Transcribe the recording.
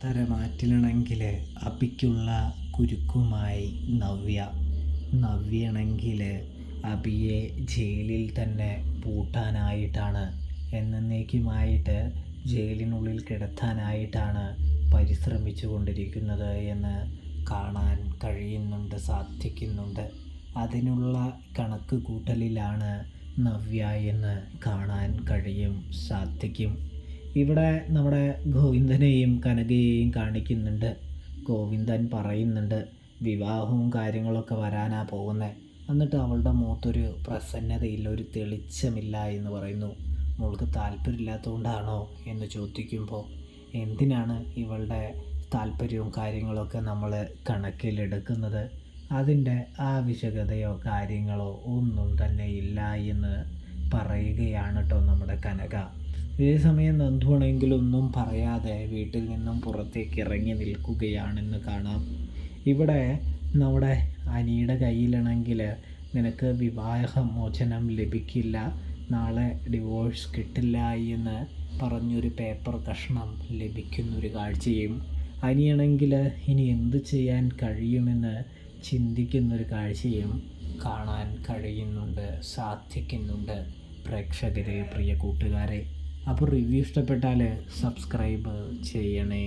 തരമാറ്റിലാണെങ്കിൽ അബിക്കുള്ള കുരുക്കുമായി നവ്യയാണെങ്കിൽ അബിയെ ജയിലിൽ തന്നെ പൂട്ടാനായിട്ടാണ്, എന്നേക്കുമായിട്ട് ജയിലിനുള്ളിൽ കിടത്താനായിട്ടാണ് പരിശ്രമിച്ചു കൊണ്ടിരിക്കുന്നത് എന്ന് കാണാൻ സാധിക്കുന്നുണ്ട്. അതിനുള്ള കണക്ക് കൂട്ടലിലാണ് നവ്യ എന്ന് കാണാൻ സാധിക്കും. ഇവിടെ നമ്മുടെ ഗോവിന്ദനെയും കനകയെയും കാണിക്കുന്നുണ്ട്. ഗോവിന്ദൻ പറയുന്നുണ്ട് വിവാഹവും കാര്യങ്ങളൊക്കെ വരാനാ പോകുന്നത്. എന്നിട്ട് അവളുടെ മുഖത്തൊരു പ്രസന്നതയില്ല, ഒരു തെളിച്ചമില്ല എന്ന് പറയുന്നു. മോൾക്ക് താല്പര്യമില്ലാത്തതുകൊണ്ടാണോ എന്ന് ചോദിക്കുമ്പോൾ എന്തിനാണ് ഇവളുടെ താല്പര്യവും കാര്യങ്ങളൊക്കെ നമ്മൾ കണക്കിലെടുക്കുന്നത്? അതിൻ്റെ ആവശ്യകതയോ കാര്യങ്ങളോ ഒന്നും തന്നെ ഇല്ല എന്ന് പറയുകയാണ് കേട്ടോ നമ്മുടെ കനക. ഇതേ സമയം നന്ദുവാണെങ്കിൽ ഒന്നും പറയാതെ വീട്ടിൽ നിന്നും പുറത്തേക്ക് ഇറങ്ങി നിൽക്കുകയാണെന്ന് കാണാം. ഇവിടെ നമ്മുടെ അനിയുടെ കയ്യിലാണെങ്കിൽ നിനക്ക് വിവാഹമോചനം ലഭിക്കില്ല, നാളെ ഡിവോഴ്സ് കിട്ടില്ല എന്ന് പറഞ്ഞൊരു പേപ്പർ കഷ്ണം ലഭിക്കുന്നൊരു കാഴ്ചയും അനിയാണെങ്കിൽ ഇനി എന്തു ചെയ്യാൻ കഴിയുമെന്ന് ചിന്തിക്കുന്നൊരു കാഴ്ചയും കാണാൻ സാധിക്കുന്നുണ്ട് പ്രേക്ഷകരെ, പ്രിയ കൂട്ടുകാരെ. അപ്പോൾ റിവ്യൂ ഇഷ്ടപ്പെട്ടാൽ സബ്സ്ക്രൈബ് ചെയ്യണേ.